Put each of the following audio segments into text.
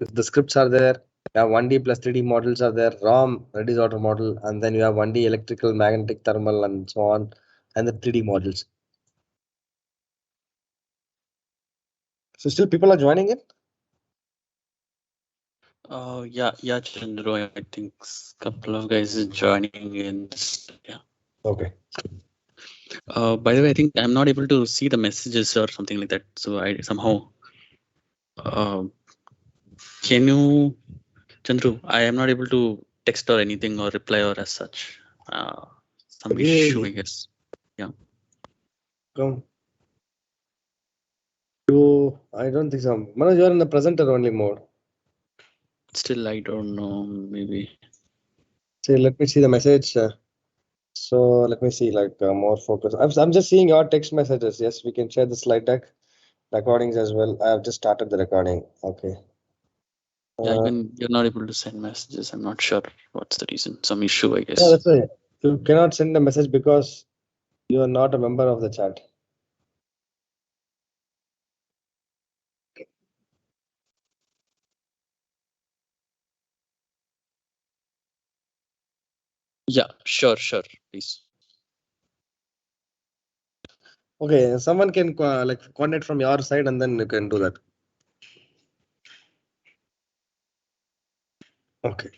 if the scripts are there, you have 1D plus 3D models are there, ROM, reduced order model, and then you have 1D electrical, magnetic, thermal, and so on, and the 3D models. So still people are joining it? Yeah, Chandru, I think couple of guys is joining in. Yeah. Okay. By the way, I think I'm not able to see the messages or something like that. So I somehow, uh, can you, Chandru? I am not able to text or anything or reply or as such. Some issue, I guess. Yeah. Come. I don't think so. Manoj, you are in the presenter only mode. Still, I don't know. Maybe. See, let me see the message. So let me see, like more focus. I'm just seeing your text messages. Yes, we can share the slide deck recordings as well. I have just started the recording. Okay. Yeah, even you're not able to send messages. I'm not sure what's the reason. Some issue, I Yeah, guess. that's right. You cannot send a message because you are not a member of the chat. Yeah, sure, please. Okay, someone can like coordinate from your side, and then you can do that. Okay.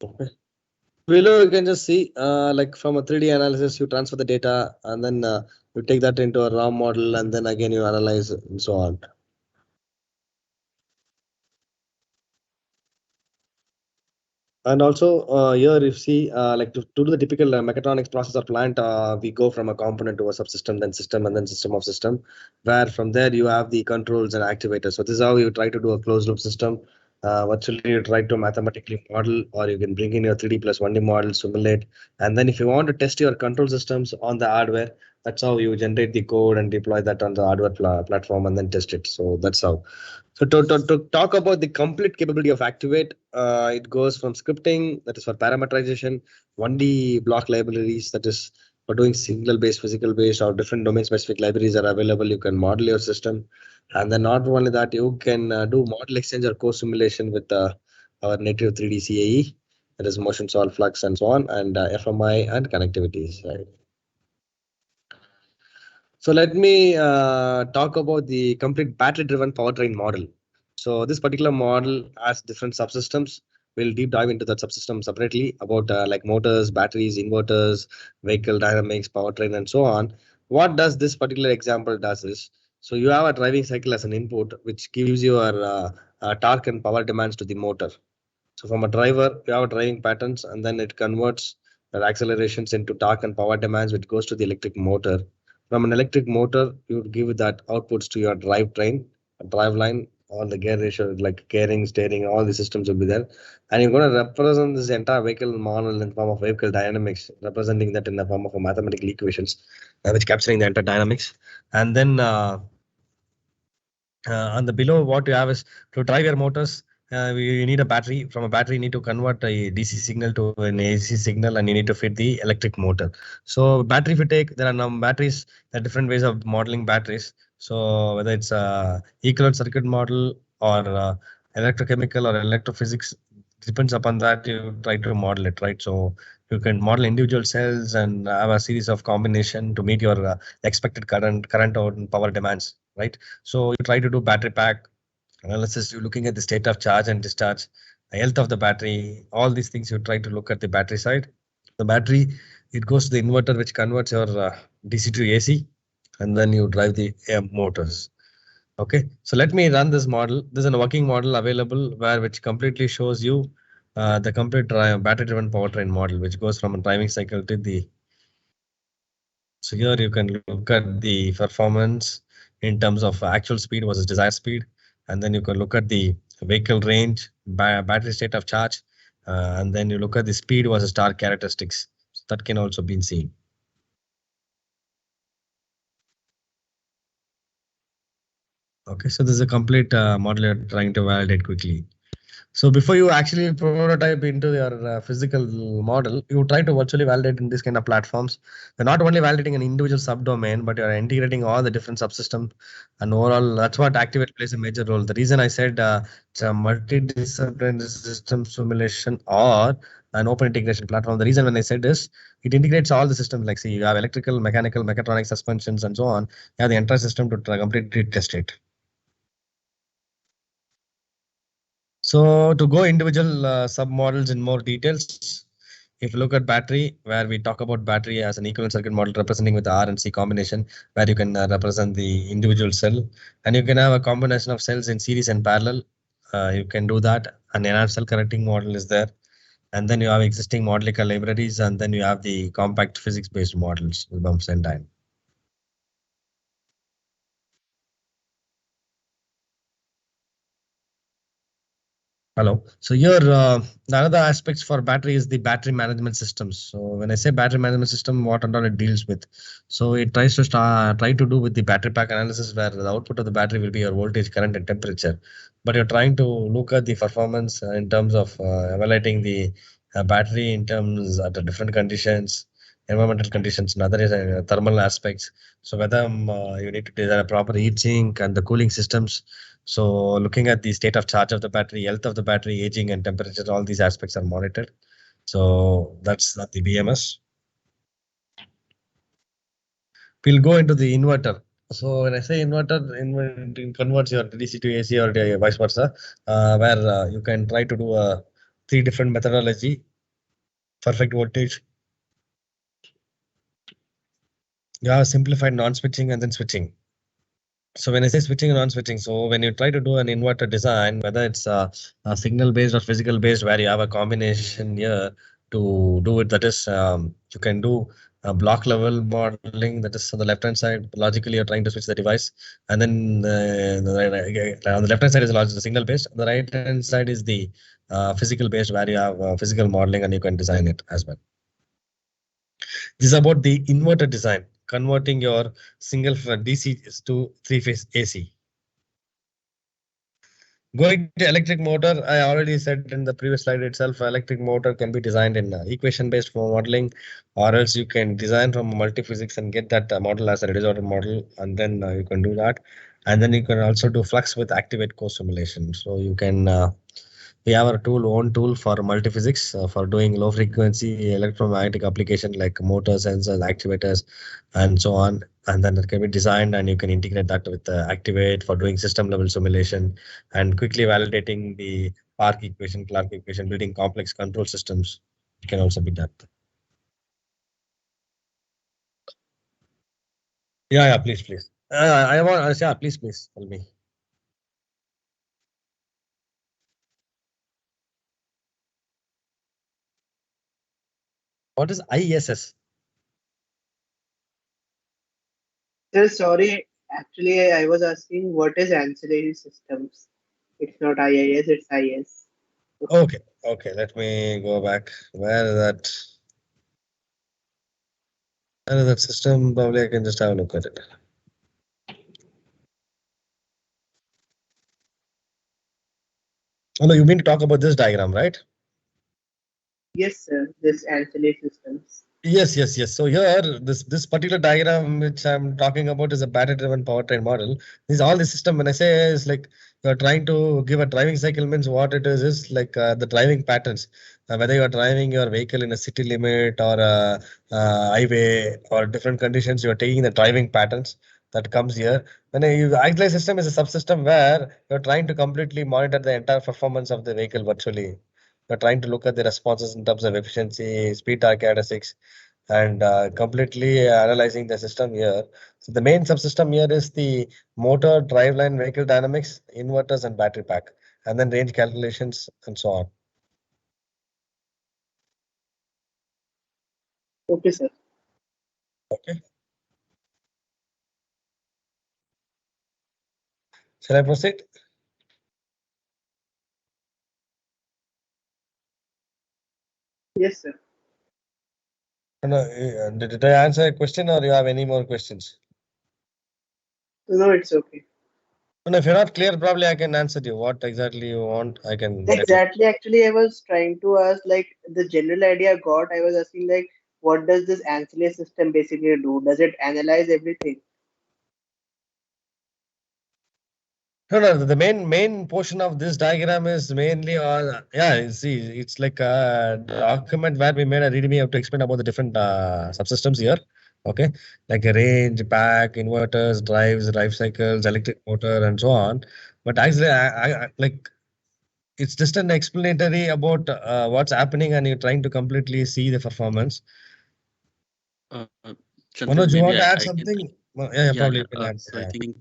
Okay. Below you can just see like from a 3D analysis, you transfer the data, and then you take that into a ROM model, and then again you analyze and so on. And also here you see like to do the typical mechatronics process or plant, we go from a component to a subsystem, then system, and then system of system, where from there you have the controls and activators. So this is how you try to do a closed loop system. Virtually you try to mathematically model, or you can bring in your 3D plus 1D model, simulate, and then if you want to test your control systems on the hardware, that's how you generate the code and deploy that on the hardware platform and then test it. So that's how. So to talk about the complete capability of Activate, it goes from scripting, that is for parameterization, 1D block libraries, that is for doing signal based, physical based, or different domain specific libraries are available. You can model your system. And then not only that, you can do model exchange or co-simulation with our native 3D CAE, that is motion solve flux and so on, and FMI and connectivities, right? So let me talk about the complete battery-driven powertrain model. So this particular model has different subsystems. We'll deep dive into that subsystem separately about like motors, batteries, inverters, vehicle dynamics, powertrain, and so on. What does this particular example does is, so you have a driving cycle as an input, which gives your torque and power demands to the motor. So from a driver, you have driving patterns, and then it converts the accelerations into torque and power demands, which goes to the electric motor. From an electric motor, you would give that outputs to your drivetrain, drive line, all the gear ratio, like gearing, steering, all the systems will be there. And you're going to represent this entire vehicle model in form of vehicle dynamics, representing that in the form of a mathematical equations, which capturing the entire dynamics. And then on the below, what you have is to drive your motors. You need a battery. From a battery, you need to convert a DC signal to an AC signal, and you need to fit the electric motor. So battery, if you take, there are batteries. There are different ways of modeling batteries. So whether it's a equivalent circuit model or electrochemical or electrophysics, depends upon that you try to model it, right? So you can model individual cells and have a series of combination to meet your expected current or power demands, right? So you try to do battery pack analysis. You're looking at the state of charge and discharge, the health of the battery, all these things. You try to look at the battery side. The battery, it goes to the inverter, which converts your DC to AC, and then you drive the motors. Okay, so let me run this model. This is a working model available where which completely shows you the complete battery-driven powertrain model, which goes from a driving cycle to the. So here you can look at the performance in terms of actual speed versus desired speed, and then you can look at the vehicle range, battery state of charge, and then you look at the speed versus torque characteristics. That can also be seen. Okay, so this is a complete model you're trying to validate quickly. So before you actually prototype into your physical model, you try to virtually validate in this kind of platforms. You're not only validating an individual subdomain, but you're integrating all the different subsystems. And overall, that's what Activate plays a major role. The reason I said it's a multidisciplinary system simulation or an open integration platform. The reason when I said this, it integrates all the systems. Like, see, you have electrical, mechanical, mechatronic, suspensions, and so on. You have the entire system to completely test it. So to go individual submodels in more details, if you look at battery, where we talk about battery as an equivalent circuit model representing with R and C combination, where you can represent the individual cell, and you can have a combination of cells in series and parallel. You can do that. An enhanced cell correcting model is there, and then you have existing modelical libraries, and then you have the compact physics-based models with bumps and time. Hello. So here, the another aspects for battery is the battery management systems. So when I say battery management system, what and all it deals with? So it tries to try to do with the battery pack analysis, where the output of the battery will be your voltage, current, and temperature. But you're trying to look at the performance in terms of evaluating the battery in terms of the different conditions, environmental conditions, and other thermal aspects. So whether you need to design a proper heat sink and the cooling systems, so looking at the state of charge of the battery, health of the battery, aging and temperature, all these aspects are monitored. So that's the BMS. We'll go into the inverter. So when I say inverter, it converts your DC to AC or vice versa, where you can try to do a three different methodology, perfect voltage. You have simplified non-switching and then switching. So when I say switching and non-switching, so when you try to do an inverter design, whether it's a signal based or physical based, where you have a combination here to do it, that is, you can do a block level modeling, that is on the left hand side. Logically, you're trying to switch the device, and then on the left hand side is the signal based. On the right hand side is the physical based, where you have physical modeling and you can design it as well. This is about the inverter design, converting your single DC to three-phase AC. Going to electric motor, I already said in the previous slide itself, electric motor can be designed in equation-based modeling, or else you can design from multi-physics and get that model as a reduced order model, and then you can do that. And then you can also do flux with activate core simulation. So you can we have our own tool for multi-physics for doing low frequency electromagnetic application like motors, sensors, actuators, and so on. And then it can be designed and you can integrate that with Activate for doing system level simulation and quickly validating the Park equation, Clark equation, building complex control systems. It can also be done. Yeah, please, please. I want, yeah, please, tell me. What is ISS? Sir, sorry. Actually, I was asking what is ancillary systems. It's not IIS, it's IS. Okay. Let me go back. Where is that? Where is that system? Probably I can just have a look at it. Oh no, you mean to talk about this diagram, right? Yes, sir. This ancillary systems. Yes. So here, this particular diagram which I'm talking about is a battery-driven powertrain model. This all the system. When I say is like you're trying to give a driving cycle, means what it is like the driving patterns. Whether you are driving your vehicle in a city limit or a highway or different conditions, you are taking the driving patterns that comes here. When the auxiliary system is a subsystem where you're trying to completely monitor the entire performance of the vehicle virtually. You're trying to look at the responses in terms of efficiency, speed characteristics, and completely analyzing the system here. So the main subsystem here is the motor, driveline, vehicle dynamics, inverters, and battery pack, and then range calculations and so on. Okay, sir. Okay. Shall I proceed? Yes, sir. No, did I answer a question or you have any more questions? No, it's okay. And if you're not clear, probably I can answer you. What exactly you want, I can let you. Exactly. Actually, I was trying to ask, like, the general idea I got. I was asking, like, what does this ancillary system basically do? Does it analyze everything? No, the main portion of this diagram is mainly on, yeah, see, it's like a document where we made a readme. Have to explain about the different subsystems here. Okay, like a range, pack, inverters, drive cycles, electric motor, and so on. But actually, like it's just an explanatory about what's happening, and you're trying to completely see the performance. Uh, Chandru, Manoj, you maybe want to add I can. something? Yeah, Yeah, probably yeah. you can add. So I Yeah. think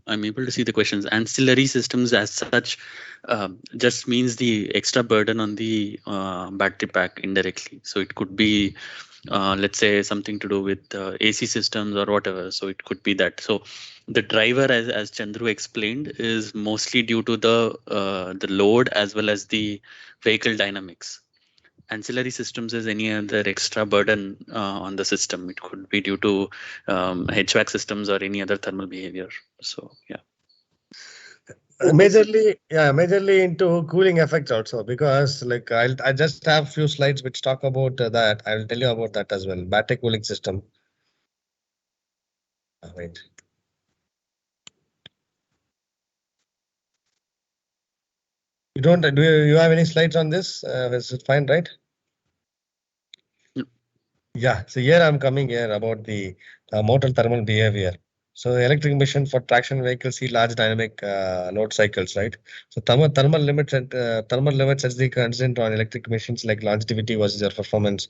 I'm able to see the questions. Ancillary systems, as such, just means the extra burden on the battery pack indirectly. So it could be, let's say, something to do with AC systems or whatever. So it could be that. So the driver, as Chandru explained, is mostly due to the load as well as the vehicle dynamics. Ancillary systems is any other extra burden on the system. It could be due to HVAC systems or any other thermal behavior. So yeah. Okay, sir. Majorly into cooling effects also, because like I just have few slides which talk about that. I'll tell you about that as well. Battery cooling system. Wait. You don't do you have any slides on this? Is it fine, right? Mm. Yeah, so here I'm coming here about the motor thermal behavior. So electric machine for traction vehicles see large dynamic load cycles, right? So thermal limits as the constant on electric machines like longevity versus their performance.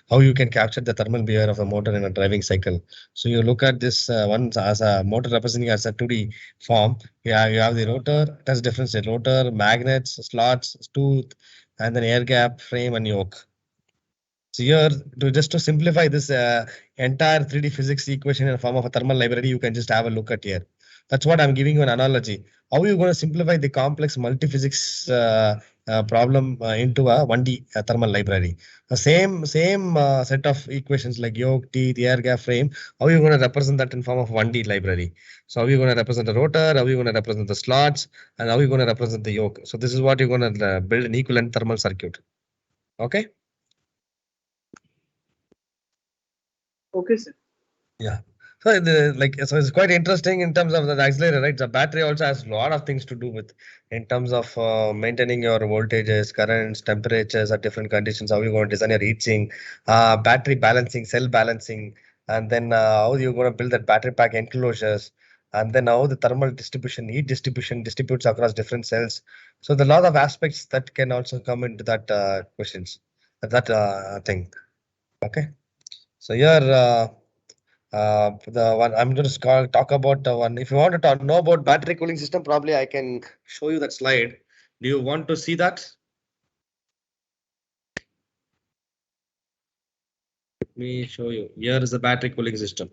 How you can capture the thermal behavior of a motor in a driving cycle. So you look at this one as a motor representing as a 2D form. You have the rotor, it has different state, rotor, magnets, slots, tooth, and then air gap, frame, and yoke. So here, to simplify this entire 3D physics equation in the form of a thermal library, you can just have a look at here. That's what I'm giving you an analogy. How are you going to simplify the complex multi-physics problem into a 1D thermal library? The same set of equations like yoke, teeth, air gap, frame. How are you going to represent that in form of 1D library? So how are you going to represent the rotor? How are you going to represent the slots? And how are you going to represent the yoke? So this is what you're going to build an equivalent thermal circuit. Okay. Okay, sir. Yeah. So it's quite interesting in terms of the accelerator, right? The battery also has a lot of things to do with in terms of maintaining your voltages, currents, temperatures at different conditions, how you going to design your heating, battery balancing, cell balancing, and then how you're going to build that battery pack enclosures, and then how the thermal distribution, heat distribution distributes across different cells. So the lot of aspects that can also come into that questions, that thing. Okay. So here. The one I'm just call talk about the one. If you want to know about battery cooling system, probably I can show you that slide. Do you want to see that? Let me show you. Here is the battery cooling system.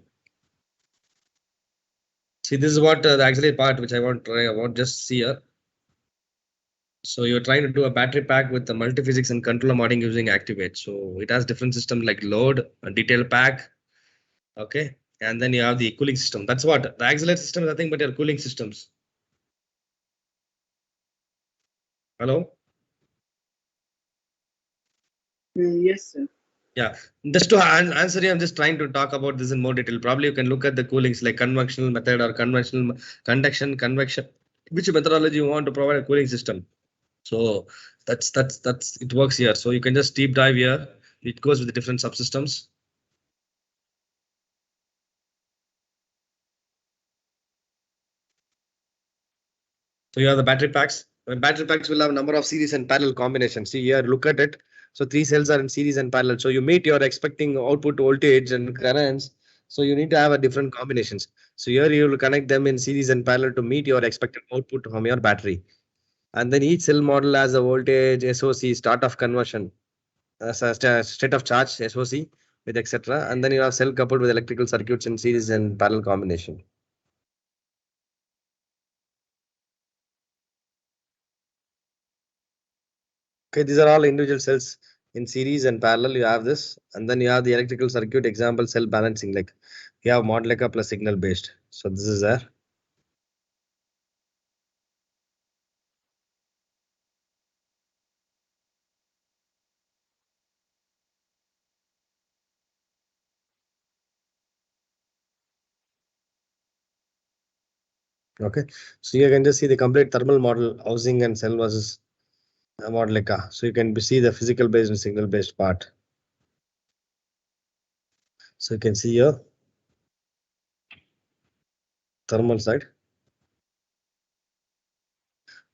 See, this is what the actually part which I want to try. I want just see here. So you're trying to do a battery pack with the multi-physics and controller modding using Activate. So it has different system like load, a detail pack, okay, and then you have the cooling system. That's what the accelerator system is nothing but your cooling systems. Hello. Yes, sir. Yeah, just to answer you, I'm just trying to talk about this in more detail. Probably you can look at the coolings like conventional method or conventional conduction, convection, which methodology you want to provide a cooling system. So that's it works here. So you can just deep dive here. It goes with the different subsystems. So you have the battery packs. Battery packs will have a number of series and parallel combinations. See here, look at it. So three cells are in series and parallel. So you meet your expecting output voltage and currents. So you need to have a different combinations. So here you will connect them in series and parallel to meet your expected output from your battery. And then each cell model has a voltage, SOC, start of conversion, state of charge, SOC, with etc. And then you have cell coupled with electrical circuits in series and parallel combination. Okay, these are all individual cells in series and parallel. You have this, and then you have the electrical circuit example cell balancing. Like you have Modulika plus signal based. So this is there. Okay, so you can just see the complete thermal model, housing and cell versus model like so you can see the physical based and signal based part. So you can see here thermal side.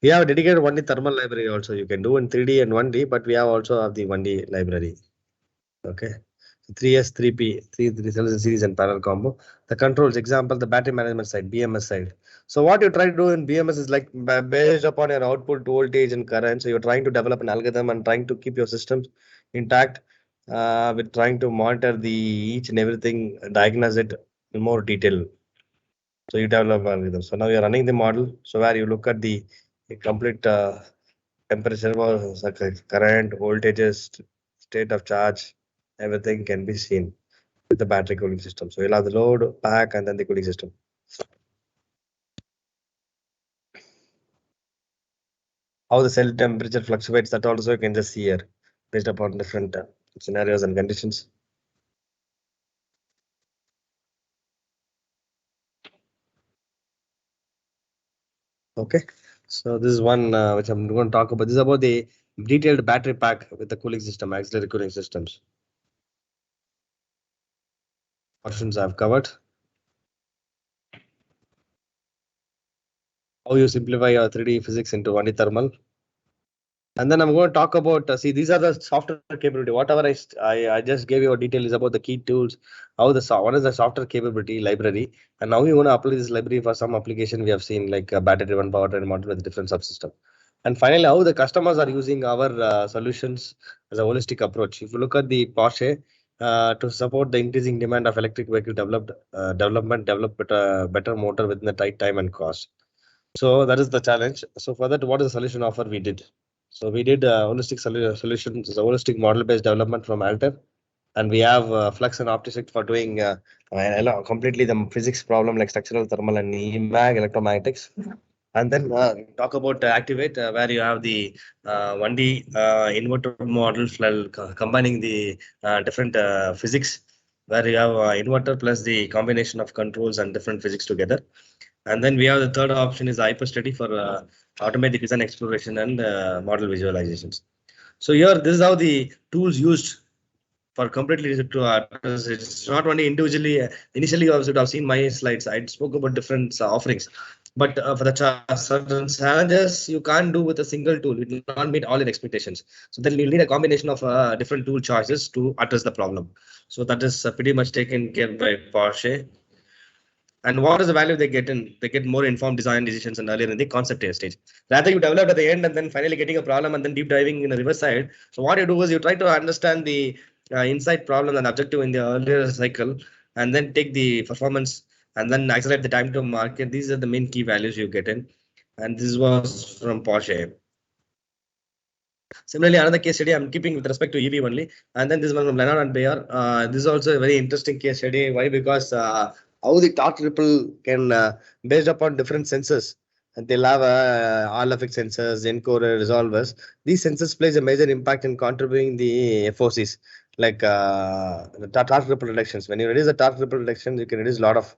We have a dedicated 1D thermal library also. You can do in 3D and 1D, but we have also have the 1D library. Okay. 3S, 3P, 3 cells in series and parallel combo. The controls, example, the battery management side, BMS side. So what you try to do in BMS is like based upon your output voltage and current. So you're trying to develop an algorithm and trying to keep your systems intact with trying to monitor the each and everything, diagnose it in more detail. So you develop algorithm. So now you're running the model. So where you look at the complete temperature was current, voltages, state of charge, everything can be seen with the battery cooling system. So you'll have the load, pack, and then the cooling system. How the cell temperature fluctuates, that also you can just see here based upon different scenarios and conditions. Okay, so this is one which I'm going to talk about. This is about the detailed battery pack with the cooling system, auxiliary cooling systems. Options I've covered. How you simplify your 3D physics into 1D thermal. And then I'm going to talk about, see, these are the software capability. Whatever I just gave you a detail is about the key tools, how one is the software capability library. And now we want to apply this library for some application we have seen like battery driven powertrain model with different subsystem. And finally, how the customers are using our solutions as a holistic approach. If you look at the Porsche, to support the increasing demand of electric vehicle develop better motor within the tight time and cost. So that is the challenge. So for that, what is the solution offer we did? So we did holistic solutions, a holistic model-based development from Alter, and we have Flux and OptiSect for doing completely the physics problem like structural, thermal, and EMAG electromagnetics. And then talk about Activate, where you have the 1D inverter models combining the different physics, where you have inverter plus the combination of controls and different physics together. And then we have the third option is HyperStudy for automatic design exploration and model visualizations. So here, this is how the tools used for completely to it's not only individually. Initially, you also have seen my slides. I spoke about different offerings, but for the certain challenges, you can't do with a single tool. It will not meet all your expectations. So then you need a combination of different tool choices to address the problem. So that is pretty much taken care by Porsche. And what is the value they get in? They get more informed design decisions and earlier in the concept stage. Rather, you developed at the end and then finally getting a problem and then deep diving in the reverse side. So what you do is you try to understand the inside problem and objective in the earlier cycle, and then take the performance and then accelerate the time to market. These are the main key values you get in. And this was from Porsche. Similarly, another case study I'm keeping with respect to EV only, and then this one from Leonard and Bayer. This is also a very interesting case study. Why? Because how the torque ripple can, based upon different sensors, and they'll have all effect sensors, encoder, resolvers. These sensors plays a major impact in contributing the FOCs, like the torque ripple reductions. When you reduce the torque ripple reduction, you can reduce a lot of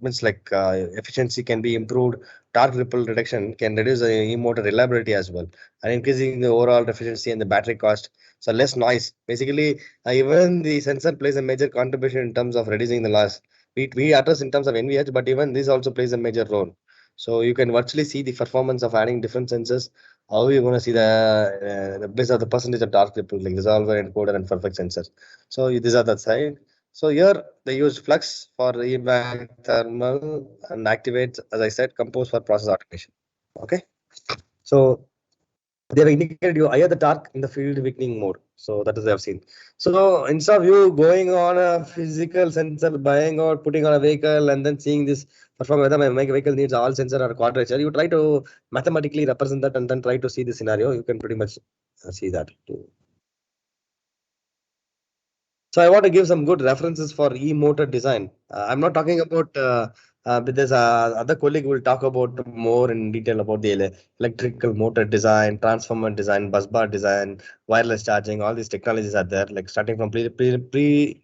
means like efficiency can be improved. Torque ripple reduction can reduce the e-motor reliability as well, and increasing the overall efficiency and the battery cost. So less noise. Basically, even the sensor plays a major contribution in terms of reducing the loss. We address in terms of NVH, but even this also plays a major role. So you can virtually see the performance of adding different sensors. How you're going to see the base of the percentage of dark ripple, like resolver, encoder, and perfect sensors. So these are the side. So here they use Flux for EMAG thermal and Activate, as I said, Compose for process automation. Okay. So they have indicated you higher the torque in the field weakening mode. So that is they have seen. So instead of you going on a physical sensor, buying or putting on a vehicle and then seeing this perform whether my vehicle needs all sensor or quadrature, you try to mathematically represent that and then try to see the scenario. You can pretty much see that too. So I want to give some good references for e-motor design. I'm not talking about but there's other colleague will talk about more in detail about the electrical motor design, transformer design, bus bar design, wireless charging. All these technologies are there, like starting from pre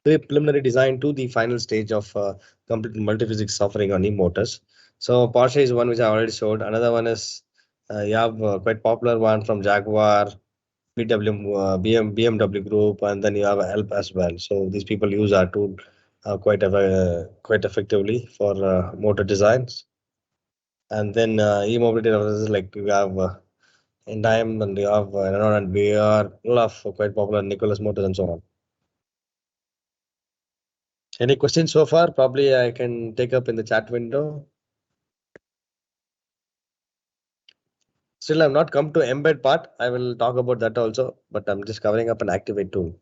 preliminary design to the final stage of complete multiphysics suffering on e-motors. So Porsche is one which I already showed. Another one is you have quite popular one from Jaguar, BMW Group, and then you have Help as well. So these people use our tool quite effectively for motor designs. And then e-mobility devices like you have Endime and you have Renault and VR, all of quite popular Nicholas Motors and so on. Any questions so far? Probably I can take up in the chat window. Still, I've not come to embed part. I will talk about that also, but I'm just covering up an Activate tool.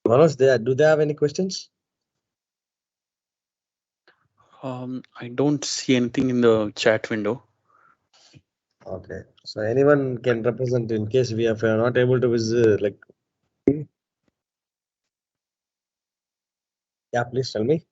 Manoj, do they have any questions? I don't see anything in the chat window. Okay, so anyone can represent in case we are not able to visit. Like, yeah, please tell me.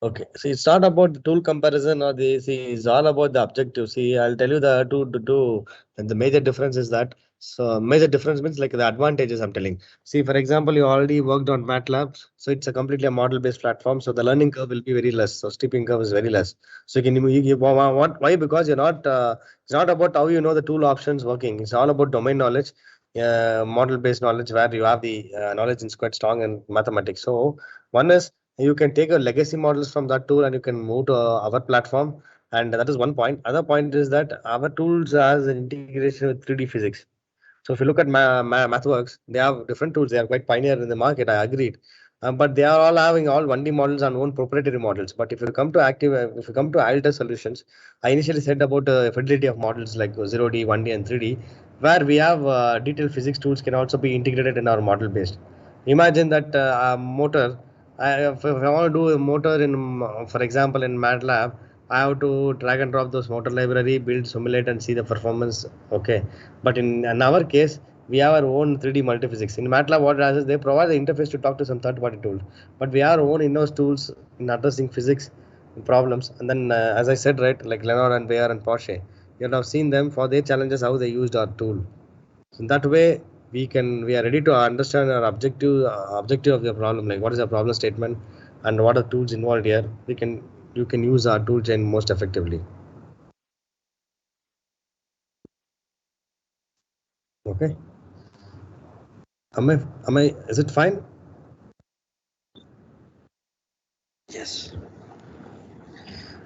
Okay, see, it's not about the tool comparison or the see, it's all about the objective. See, I'll tell you and the major difference is that. So major difference means like the advantages I'm telling. See, for example, you already worked on MATLAB, so it's a completely a model-based platform. So the learning curve will be very less. So steeping curve is very less. So what why? Because you're not. It's not about how you know the tool options working. It's all about domain knowledge, model-based knowledge, where you have the knowledge is quite strong in mathematics. So one is you can take your legacy models from that tool and you can move to our platform, and that is one point. Other point is that our tools has an integration with 3D physics. So if you look at MathWorks, they have different tools. They are quite pioneer in the market, I agreed. But they are all having all 1D models and own proprietary models. But if you come to if you come to Alta solutions, I initially said about fidelity of models like 0D, 1D, and 3D, where we have detailed physics tools can also be integrated in our model based. Imagine that a motor. If I want to do a motor in, for example, in MATLAB, I have to drag and drop those motor library, build, simulate, and see the performance. Okay, but in our case, we have our own 3D multiphysics. In MATLAB, what it has is they provide the interface to talk to some third-party tool. But we have our own in-house tools in addressing physics problems. And then, as I said, right, like Lenore and Bayer and Porsche, you have seen them for their challenges, how they used our tool. So in that way, we are ready to understand our objective of the problem, like what is the problem statement and what are tools involved here. You can use our tool chain most effectively. Okay. Is it fine? Yes.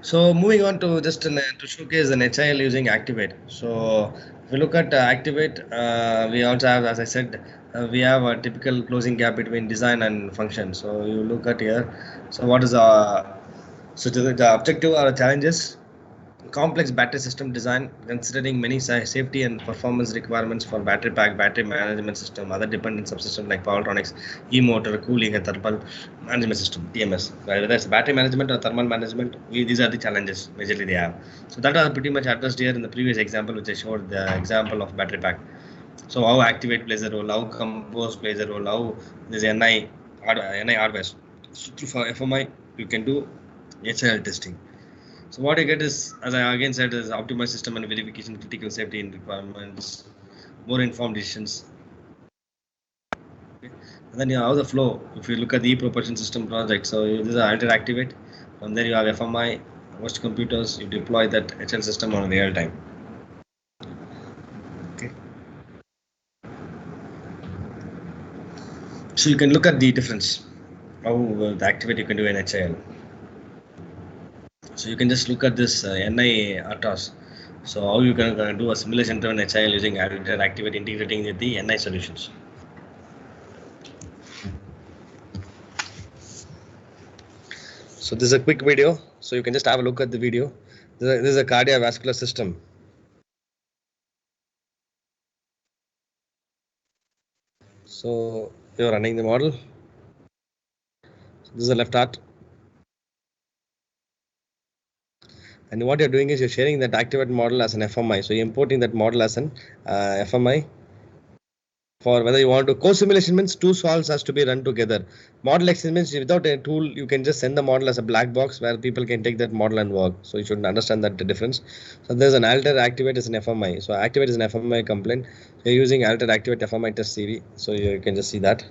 So moving on to just to showcase an HIL using Activate. So if we look at Activate, we also have, as I said, we have a typical closing gap between design and function. So you look at here. So what is the objective or challenges? Complex battery system design, considering many safety and performance requirements for battery pack, battery management system, other dependent subsystems like powertronics, e-motor, cooling, and thermal management system (TMS). Whether it's battery management or thermal management, these are the challenges majorly they have. So that are pretty much addressed here in the previous example, which I showed the example of battery pack. So how Activate plays a role, how Compose plays a role, how this NI hardware. So for FMI, you can do HL testing. So what you get is, as I again said, is optimized system and verification, critical safety and requirements, more informed decisions. Okay. And then you have the flow. If you look at the e-propulsion system project, so this is Alter Activate. From there you have FMI, host computers. You deploy that HL system on real time. Okay. So you can look at the difference. How the Activate you can do in HIL. So you can just look at this NI ATOS. So how you can do a simulation driven HIL using Alter Activate integrating with the NI solutions. So this is a quick video. So you can just have a look at the video. This is a cardiovascular system. So you're running the model. So this is the left heart. And what you're doing is you're sharing that activate model as an FMI. So you're importing that model as an FMI. For whether you want to co-simulation means two solves has to be run together. Model exchange means without a tool you can just send the model as a black box where people can take that model and work. So you should understand that the difference. So there's an alter activate is an FMI. So activate is an FMI complaint. So you're using alter activate FMI test CV. So you can just see that.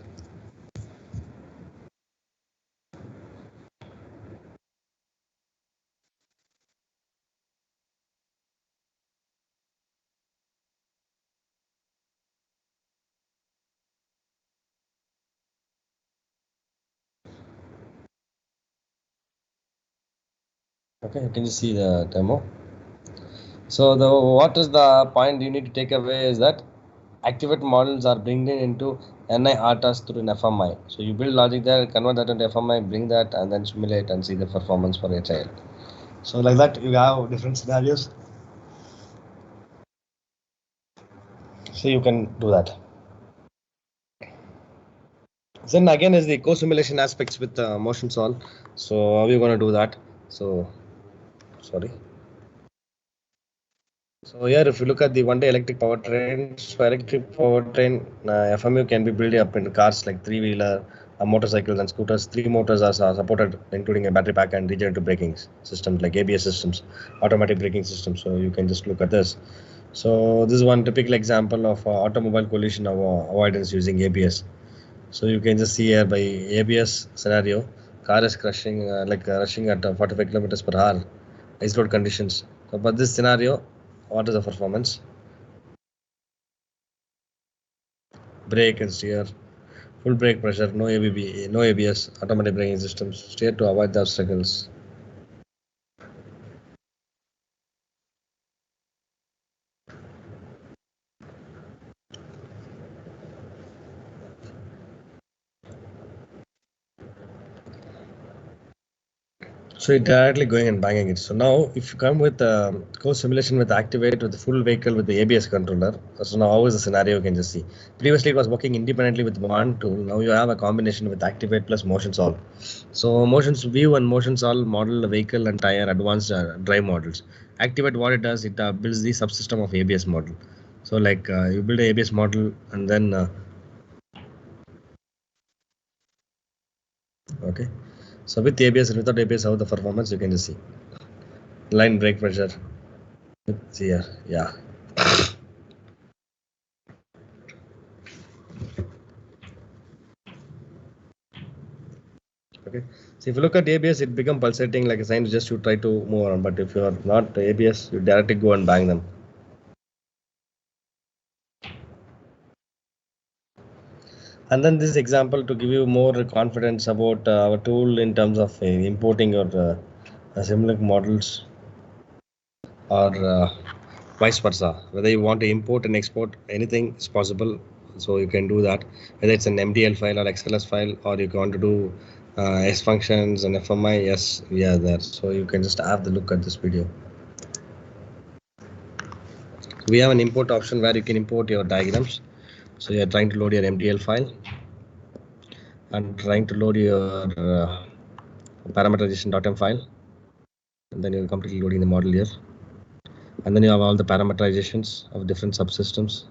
Okay, can you see the demo? So the what is the point you need to take away is that activate models are bringing into NI RTAS through an FMI. So you build logic there, convert that into FMI, bring that, and then simulate and see the performance for a child. So like that, you have different scenarios. So you can do that. Then again is the co-simulation aspects with motion solve. So how are you going to do that? So sorry. So here, if you look at the one-day electric powertrain, so electric powertrain FMU can be built up in cars like three-wheeler, motorcycles and scooters. Three motors are supported, including a battery pack and regenerative braking systems like ABS systems, automatic braking systems. So you can just look at this. So this is one typical example of automobile collision avoidance using ABS. So you can just see here by ABS scenario, car is crushing rushing at 45 kilometers per hour, ice road conditions. So, but this scenario, what is the performance? Brake and steer, full brake pressure, no ABB, no ABS, automatic braking systems, steer to avoid the obstacles. So it directly going and banging it. So now if you come with co-simulation with activate with the full vehicle with the ABS controller, so now how is the scenario you can just see. Previously it was working independently with one tool. Now you have a combination with activate plus motion solve. So motions view and motion solve model the vehicle and tire advanced drive models. Activate what it does, it builds the subsystem of ABS model. So like you build a ABS model and then okay. So with ABS and without ABS, how the performance you can just see. Line brake pressure. See here, yeah. Okay. So if you look at ABS, it become pulsating like a sign just you try to move on. But if you are not ABS, you directly go and bang them. And then this example to give you more confidence about our tool in terms of importing your Simulink models or vice versa. Whether you want to import and export anything is possible. So you can do that. Whether it's an MDL file or XLS file, or you want to do S functions and FMI, yes, we are there. So you can just have the look at this video. We have an import option where you can import your diagrams. So you're trying to load your MDL file and trying to load your parameterization.m file, and then you're completely loading the model here, and then you have all the parameterizations of different subsystems.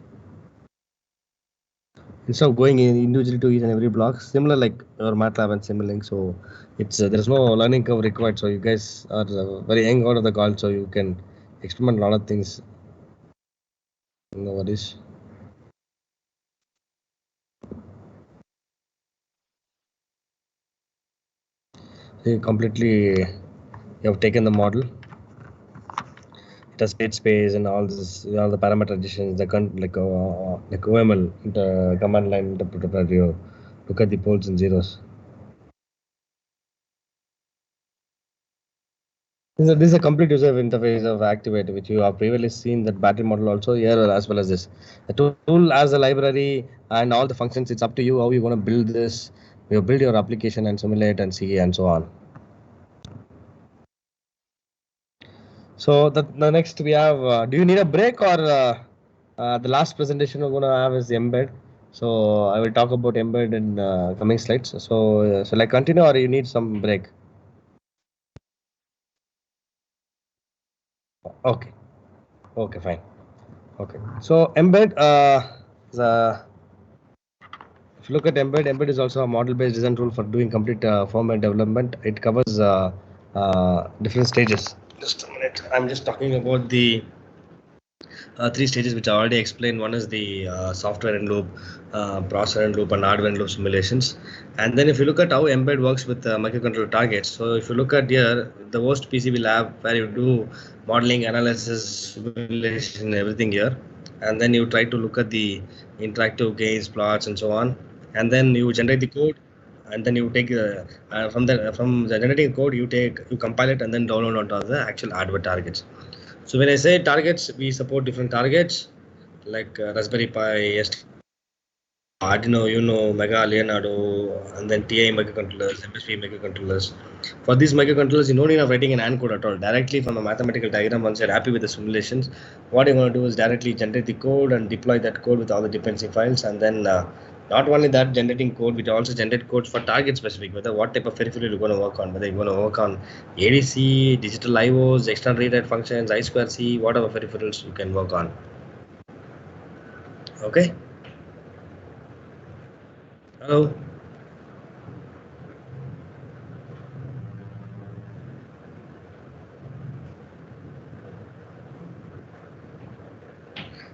Instead of going individually to each and every block, similar like your MATLAB and Simulink, so it's there's no learning curve required. So you guys are very young out of the call, so you can experiment a lot of things. No worries. So you completely you have taken the model. It has state space and all this, all the parameterizations, like OML, the command line interpreter. You look at the poles and zeros. This is a complete user interface of Activate, which you have previously seen that battery model also here as well as this. The tool as a library and all the functions, it's up to you how you want to build this. You build your application and simulate and see and so on. So the next we have, do you need a break or the last presentation we're going to have is embed. So I will talk about embed in coming slides. So shall I continue or you need some break? Okay. Okay, fine. Okay. So embed, the if you look at embed is also a model-based design tool for doing complete firmware development. It covers different stages. Just a minute. I'm just talking about the three stages which I already explained. One is the software in loop, processor in loop, and hardware in loop simulations. And then if you look at how embed works with microcontroller targets, so if you look at here, the host PCB lab where you do modeling, analysis, simulation, everything here, and then you try to look at the interactive gains, plots, and so on, and then you generate the code. And then you take from the generating code, you compile it and then download onto the actual hardware targets. So when I say targets, we support different targets like Raspberry Pi, Arduino, Uno, Mega, Leonardo, and then TI microcontrollers, MSP microcontrollers. For these microcontrollers, you don't need of writing an AND code at all. Directly from a mathematical diagram, once you're happy with the simulations, what you're going to do is directly generate the code and deploy that code with all the dependency files. And then not only that, generating code, we also generate codes for target specific, whether what type of peripheral you're going to work on, whether you're going to work on ADC, digital IOs, external read functions, I2C, whatever peripherals you can work on. Okay. Hello.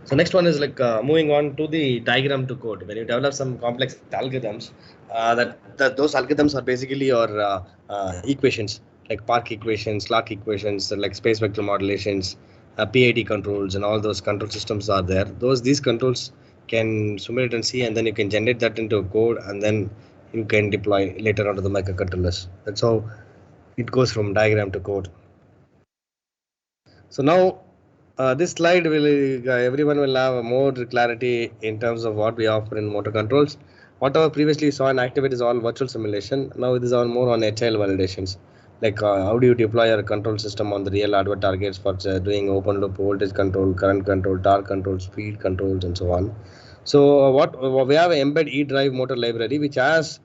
So next one is like moving on to the diagram to code. When you develop some complex algorithms, that those algorithms are basically your equations, like Park equations, Clark equations, like space vector modulations, PID controls, and all those control systems are there. These controls can simulate and see, and then you can generate that into a code, and then you can deploy later onto the microcontrollers. That's how it goes from diagram to code. So now this slide will everyone will have more clarity in terms of what we offer in motor controls. Whatever previously you saw in Activate is all virtual simulation. Now it is all more on agile validations. Like how do you deploy your control system on the real hardware targets for doing open loop voltage control, current control, torque control, speed controls, and so on. So we have an embed eDrive motor library which has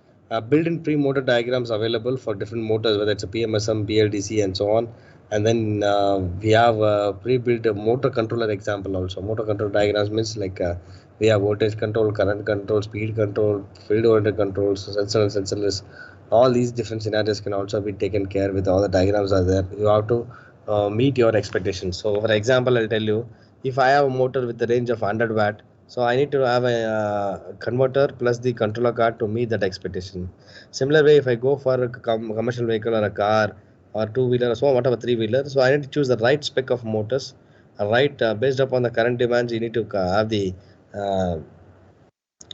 built-in pre-motor diagrams available for different motors, whether it's a PMSM, BLDC, and so on. And then we have a pre-built motor controller example also. Motor control diagrams means like we have voltage control, current control, speed control, field-oriented controls, sensor and sensorless. All these different scenarios can also be taken care with. All the diagrams are there. You have to meet your expectations. So for example, I'll tell you, if I have a motor with the range of 100 watt, so I need to have a converter plus the controller card to meet that expectation. Similar way, if I go for a commercial vehicle or a car or two-wheeler or so, whatever three-wheeler, so I need to choose the right spec of motors, right, based upon the current demands. You need to have the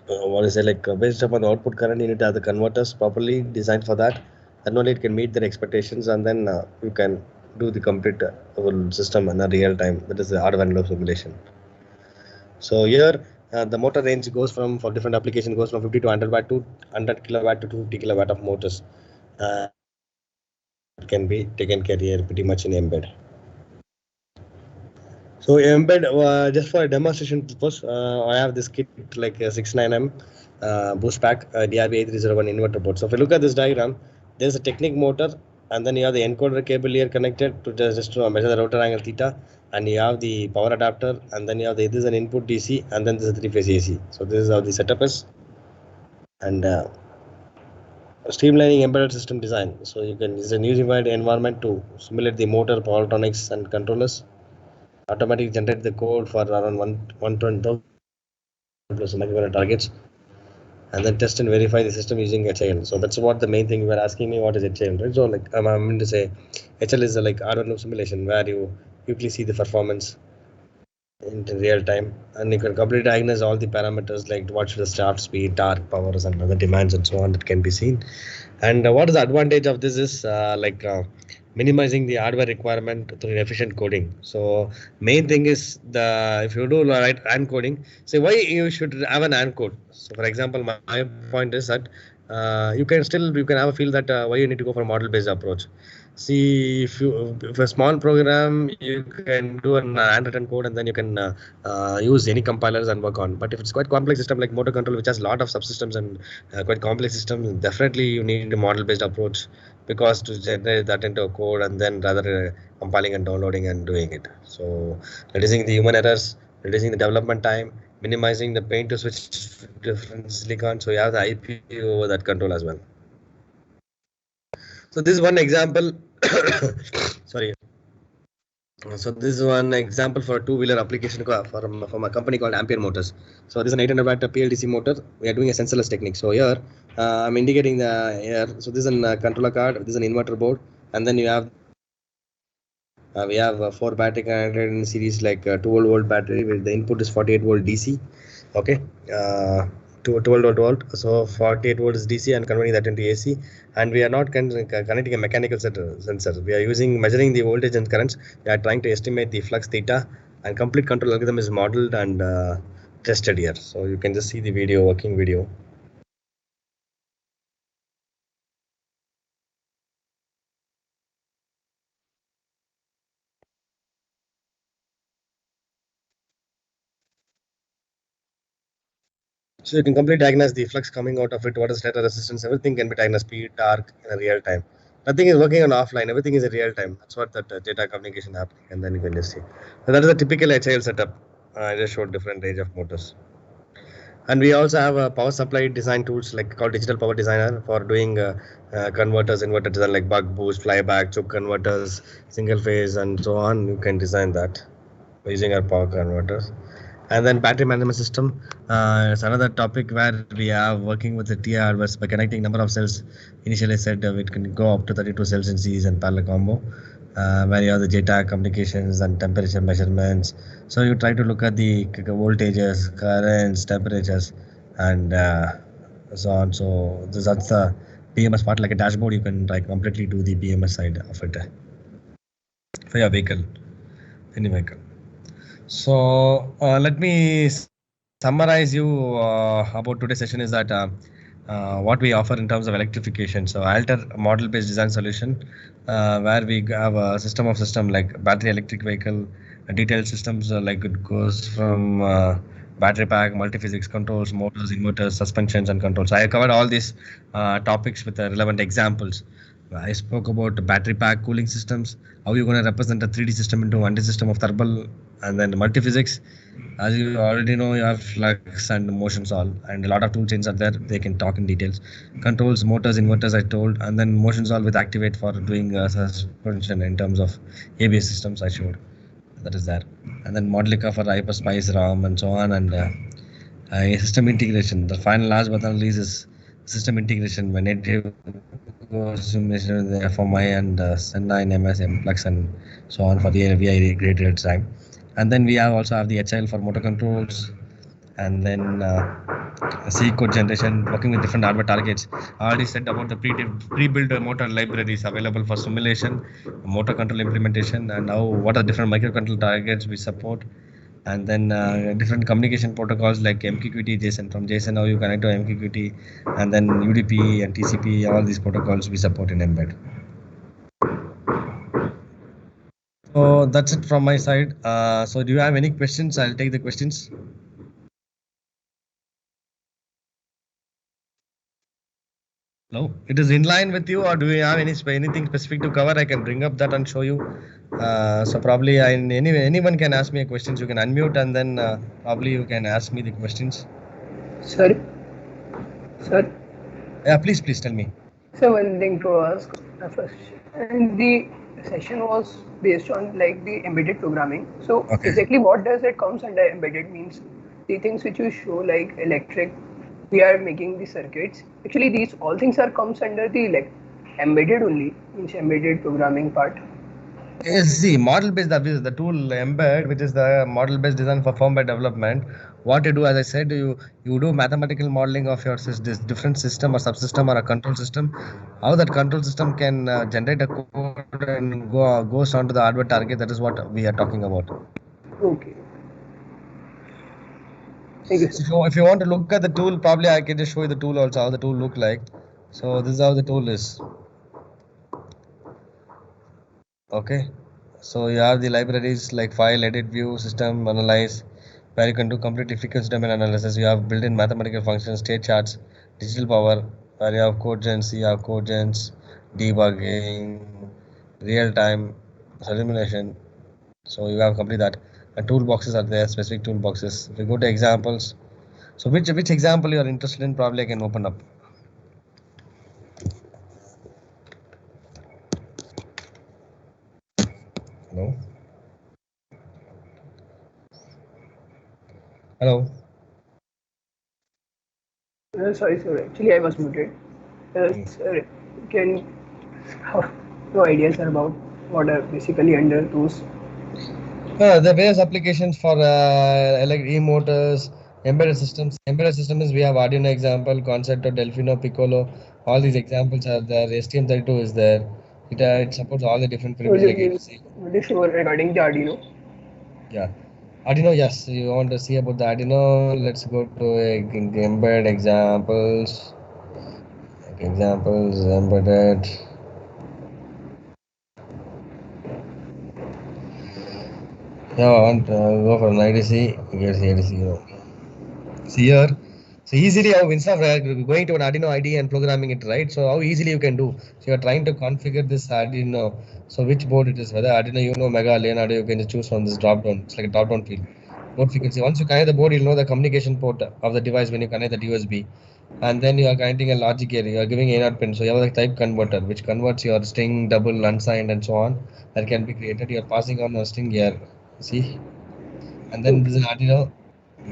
what is it, like based upon the output current, you need to have the converters properly designed for that, and only it can meet their expectations, and then you can do the complete whole system in a real time. That is the hardware and loop simulation. So here the motor range goes from, for different applications, goes from 50 to 100 watt to 100 kilowatt to 250 kilowatt of motors. Can be taken care here pretty much in embed. So embed, just for a demonstration purpose, I have this kit like a 69M boost pack DRB8301 inverter board. So if you look at this diagram, there's a Technic motor, and then you have the encoder cable here connected to just to measure the rotor angle theta, and you have the power adapter, and then you have this is an input DC, and then this is 3-phase AC. So this is how the setup is, and streamlining embedded system design. So you can use a unified environment to simulate the motor, power electronics, and controllers. Automatically generate the code for around 120 plus microcontroller targets, and then test and verify the system using HIL. So that's what the main thing you were asking me, what is HIL, right? So like I'm going to say HIL is like hardware loop simulation where you quickly see the performance in real time, and you can completely diagnose all the parameters like what should the start speed, torque, powers, and other demands and so on that can be seen. And what is the advantage of this is minimizing the hardware requirement through efficient coding. So main thing is if you do right AND coding, say why you should have an AND code. So for example, my point is that you can have a feel that why you need to go for a model based approach. See, if a small program, you can do an handwritten code and then you can use any compilers and work on. But if it's quite complex system like motor control, which has a lot of subsystems and quite complex system, definitely you need a model based approach because to generate that into a code and then rather compiling and downloading and doing it. So reducing the human errors, reducing the development time, minimizing the pain to switch different silicon. So you have the IP over that control as well. So this is one example. Sorry. So this is one example for a two-wheeler application from a company called Ampere Motors. So this is an 800 watt PLDC motor. We are doing a sensorless technique. So here I'm indicating the here. So this is a controller card. This is an inverter board, and then you have we have 4 battery connected in series, like 12-volt battery with the input is 48-volt DC. Okay, 12-volt. So 48 volts DC and converting that into AC. And we are not connecting a mechanical sensor. We are using measuring the voltage and currents. We are trying to estimate the flux theta, and complete control algorithm is modeled and tested here. So you can just see the video, working video. So you can completely diagnose the flux coming out of it, what is data resistance, everything can be diagnosed, speed, torque in a real time. Nothing is working on offline, everything is in real time. That's what that data communication happening, and then you can just see. So that is a typical HIL setup. I just showed different range of motors. And we also have power supply design tools like called Digital Power Designer for doing converters, inverter design like buck boost, flyback, choke converters, single phase, and so on. You can design that using our power converters. And then battery management system. It's another topic where we are working with the TI hardware by connecting number of cells. Initially said it can go up to 32 cells in series and parallel combo, where you have the JTAG communications and temperature measurements. So you try to look at the voltages, currents, temperatures, and so on. So that's the BMS part, like a dashboard. You can completely do the BMS side of it for your vehicle, any vehicle. So let me summarize you about today's session is that what we offer in terms of electrification. So Alter model-based design solution, where we have a system of system like battery electric vehicle, detailed systems like it goes from battery pack, multi-physics controls, motors, inverters, suspensions, and controls. I covered all these topics with relevant examples. I spoke about battery pack cooling systems, how you're going to represent a 3D system into 1D system of thermal, and then multi-physics. As you already know, you have flux and motion solve, and a lot of tool chains are there. They can talk in details. Controls, motors, inverters, I told, and then motion solve with activate for doing suspension in terms of ABS systems, I showed. That is there. And then Modelica for Hyperspice, RAM, and so on, and system integration. The final last but not least is system integration when native simulation with the FMI and Senna, MS, MPlux, and so on for the VI graded design. And then we also have the HIL for motor controls, and then C code generation, working with different hardware targets. I already said about the pre-built motor libraries available for simulation, motor control implementation, and now what are different microcontroller targets we support. And then different communication protocols like MQTT, JSON. From JSON, now you connect to MQTT, and then UDP and TCP, all these protocols we support in Mbed. So that's it from my side. So do you have any questions? I'll take the questions. No, it is in line with you, or do you have anything specific to cover? I can bring up that and show you. So probably anyone can ask me a questions. You can unmute, and then probably you can ask me the questions. Sir. Yeah, please tell me. So one thing to ask first, and the session was based on like the embedded programming. So Okay. exactly what does it comes under embedded means? The things which you show like electric, we are making the circuits. Actually, these all things are comes under the like embedded only, means embedded programming part. Yes, see, model-based, the tool Mbed, which is the model-based design for firmware development. What you do, as I said, you do mathematical modeling of your this different system or subsystem or a control system. How that control system can generate a code and goes on to the hardware target. That is what we are talking about. Okay. Thank you, sir. So if you want to look at the tool, probably I can just show you the tool also, how the tool look like. So this is how the tool is. Okay, so you have the libraries like file, edit, view, system, analyze, where you can do complete frequency domain analysis. You have built-in mathematical functions, state charts, digital power, where you have code gens, you have code gens, debugging, real-time simulation. So you have complete that. And toolboxes are there, specific toolboxes. If you go to examples, so which example you are interested in, probably I can open up. Hello. Hello. Sorry, sir. Actually, I was muted. Sir, can have no ideas about what are basically under those. The various applications for e-motors, embedded systems. Embedded systems, we have Arduino example, Concerto, Delfino, Piccolo. All these examples are there. STM32 is there. It supports all the different What primitives do like you mean? ADC. What is sure regarding the Arduino? Yeah. Arduino, yes. You want to see about the Arduino? Let's go to embedded examples. Examples, embedded. Yeah, I want to go for an IDC. Get the IDC. See here. So easily how instead of going to an Arduino IDE and programming it, right? So how easily you can do. So you're trying to configure this Arduino. So which board it is, whether Arduino Uno, Mega, Leonardo, you can just choose from this drop down. It's like a drop down field. Board frequency. Once you connect the board, you'll know the communication port of the device when you connect the USB. And then you are connecting a logic here. You are giving A0 pin. So you have a type converter which converts your string, double, unsigned, and so on. That can be created. You are passing on a string here. See? And then this is Arduino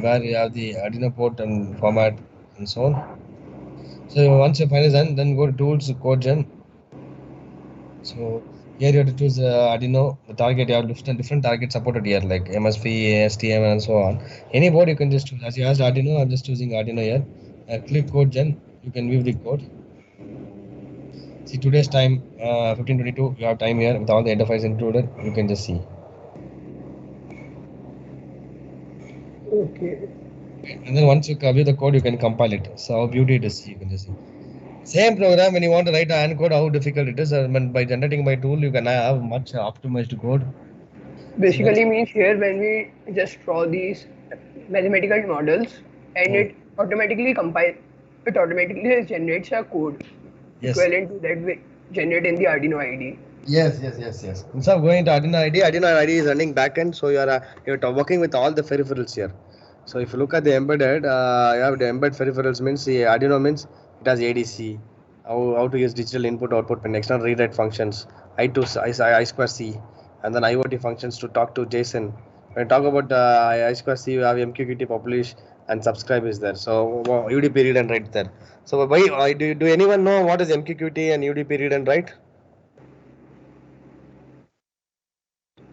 where you have the Arduino port and format and so on. So once your file is done, then go to tools, code gen. So here you have to choose Arduino, the target. You have different targets supported here, like MSP, STM, and so on. Any board you can just choose. As you asked Arduino, I'm just choosing Arduino here. Click code gen. You can view the code. See today's time, 15:22. You have time here with all the interface included. You can just see. Okay. And then once you view the code, you can compile it. So how beauty it is, you can just see. Same program, when you want to write an code, how difficult it is. By generating by tool, you can have much optimized code. Basically means here when we just draw these mathematical models and it automatically generates a code equivalent to that we generate in the Arduino IDE. Yes. Instead of going to Arduino IDE is running backend, so you're working with all the peripherals here. So if you look at the embedded, you have the embed peripherals means the Arduino means it has ADC, how to use digital input output pin, external read write functions, I2C, and then IoT functions to talk to JSON. When you talk about I2C, you have MQTT publish and subscribe is there. So UDP read and write there. So why do anyone know what is MQTT and UDP read and write?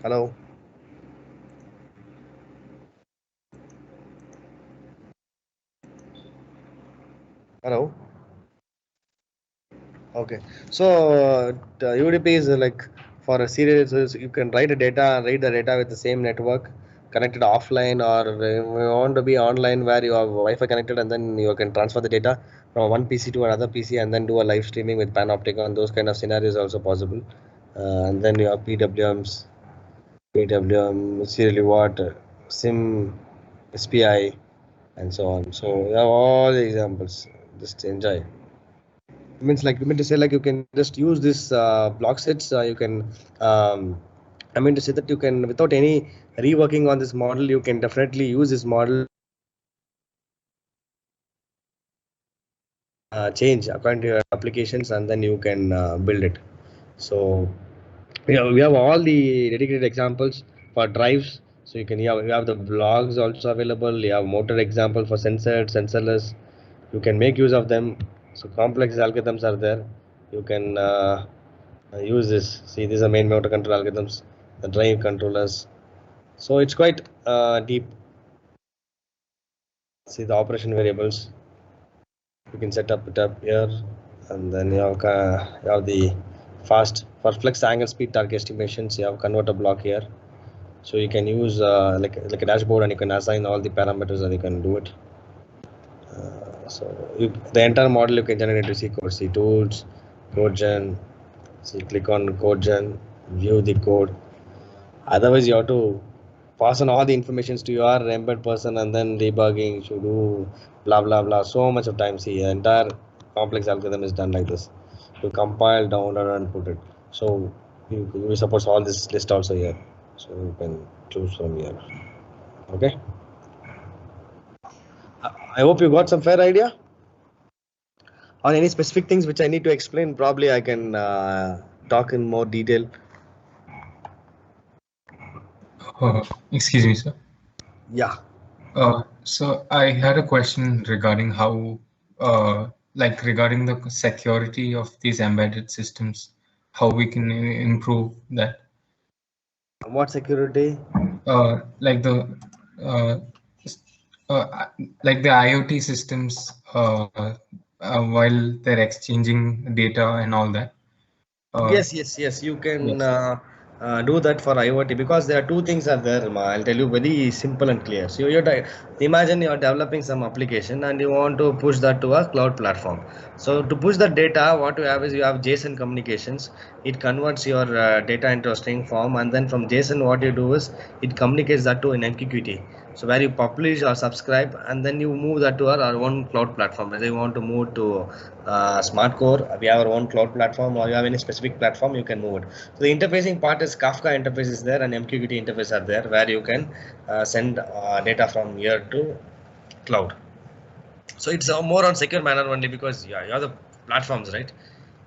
Hello. Hello. Okay. So UDP is like for a series, you can read the data with the same network connected offline, or you want to be online where you have Wi-Fi connected, and then you can transfer the data from one PC to another PC and then do a live streaming with Panopticon. Those kind of scenarios also possible. And then you have PWM, serially what, SIM, SPI, and so on. So you have all the examples. Just enjoy. Means like, you mean to say like you can just use this block sets. You can. I mean to say that you can, without any reworking on this model, you can definitely use this model. Change according to your applications, and then you can build it. So we have all the dedicated examples for drives. So you have the blogs also available. You have motor example for sensorless. You can make use of them. So complex algorithms are there. You can use this. See, these are main motor control algorithms, the drive controllers. So it's quite deep. See the operation variables. You can set up it up here, and then you have the fast for flex angle speed target estimations. You have converter block here, so you can use like a dashboard, and you can assign all the parameters, and you can do it. So the entire model you can generate to see code. See tools, code gen. See, click on code gen, view the code. Otherwise, you have to pass on all the informations to your embed person, and then debugging should do blah blah blah. So much of time. See, the entire complex algorithm is done like this. to compile, download, and put it. So we suppose all this list also here. So you can choose from here. Okay. I hope you got some fair idea. Or any specific things which I need to explain, probably I can talk in more detail. Excuse me, sir. Yeah. So I had a question regarding how, like regarding the security of these embedded systems, how we can improve that. What security? Like the like the IoT systems, while they're exchanging data and all that. Yes. You can Yes. do that for IoT because there are two things are there. I'll tell you very simple and clear. So imagine you're developing some application and you want to push that to a cloud platform. So to push that data, what you have is you have JSON communications. It converts your data into a string form, and then from JSON, what you do is it communicates that to an MQTT. So where you publish or subscribe, and then you move that to our own cloud platform. Whether you want to move to Smart Core, we have our own cloud platform, or you have any specific platform, you can move it. So the interfacing part is Kafka interface is there, and MQTT interface are there, where you can send data from here to cloud. So it's more on secure manner only because you have the platforms, right?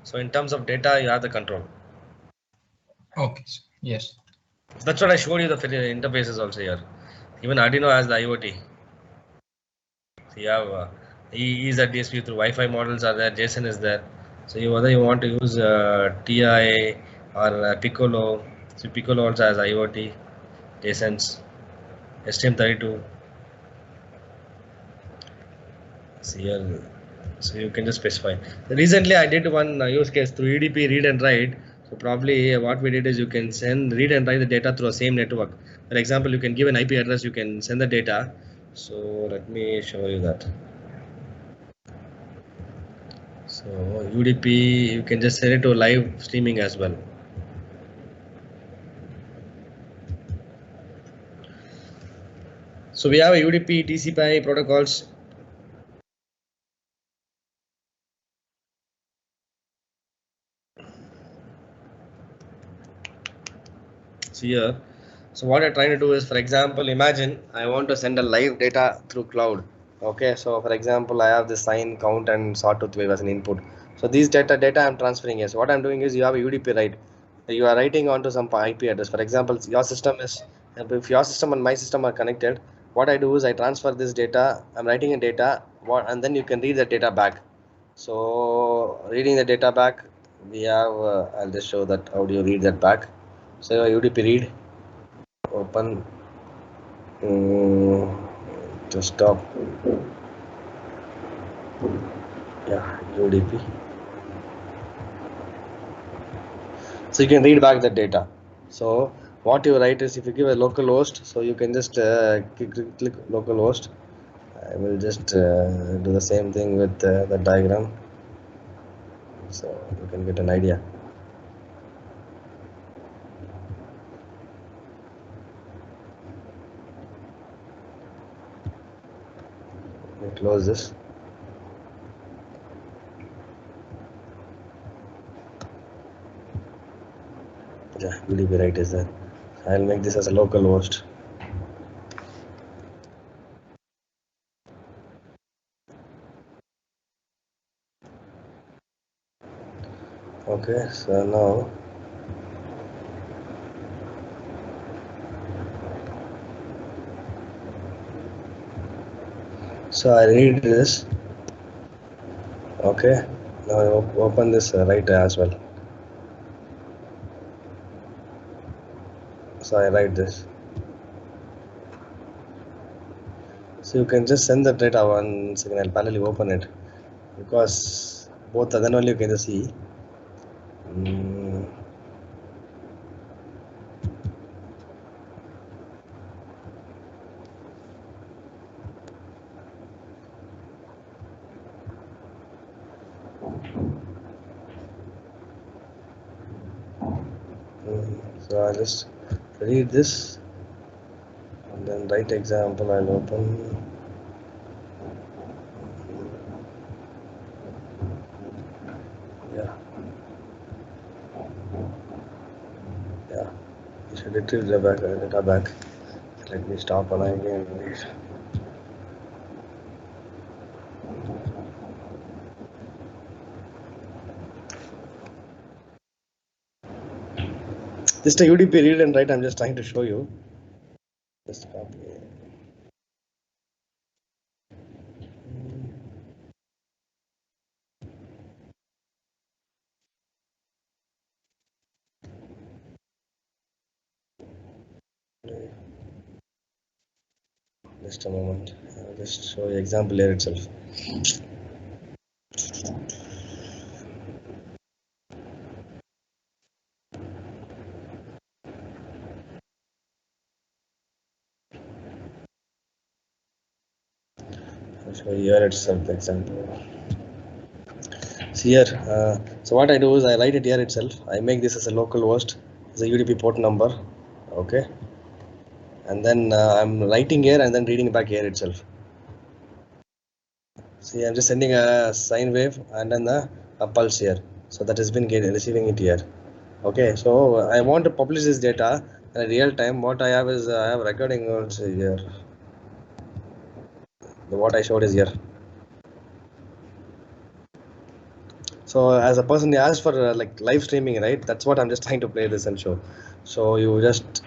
So in terms of data, you have the control. Okay. Yes. That's what I showed you, the interfaces also here. Even Arduino has the IoT. So you have EZDSP through Wi-Fi models are there. JSON is there. So whether you want to use TI or Piccolo. So Piccolo also has IoT, JSONs, STM32. So here, so you can just specify. Recently, I did one use case through UDP read and write. So probably what we did is you can read and write the data through the same network. For example, you can give an IP address, you can send the data. So let me show you that. So UDP, you can just send it to live streaming as well. So we have a UDP TCP protocols. So here, so what I'm trying to do is, for example, imagine I want to send a live data through cloud. Okay, so for example, I have the sign, count, and sawtooth wave as an input. So these data I'm transferring here. So what I'm doing is you have a UDP write. You are writing onto some IP address. For example, your system is, if your system and my system are connected, what I do is I transfer this data. I'm writing a data, and then you can read the data back. So reading the data back, we have. I'll just show that how do you read that back. So UDP read, open, to stop. Yeah, UDP. So you can read back the data. So what you write is, if you give a local host, so you can just click local host. I will just do the same thing with the diagram, so you can get an idea. Let me close this. Yeah, UDP right is there. I'll make this as a local host. Okay, so now so I read this. Okay, now I open this write as well. So I write this. So you can just send the data. One second, I'll parallelly open it, because both then only you can just see. So I'll just read this and then write example. I'll open. Yeah. You should retrieve the data back. Let me stop and again. Just a UDP read and write. I'm just trying to show you. Just copy. Just a moment. I'll just show you example here itself. I'll show you here itself the example. See here. So what I do is I write it here itself. I make this as a local host, as a UDP port number. Okay. And then I'm writing here and then reading back here itself. See, I'm just sending a sine wave and then a pulse here. So that has been receiving it here. Okay, so I want to publish this data in real time. What I have is I have recording also here. What I showed is here. So as a person, you asked for like live streaming, right? That's what I'm just trying to play this and show. So you just,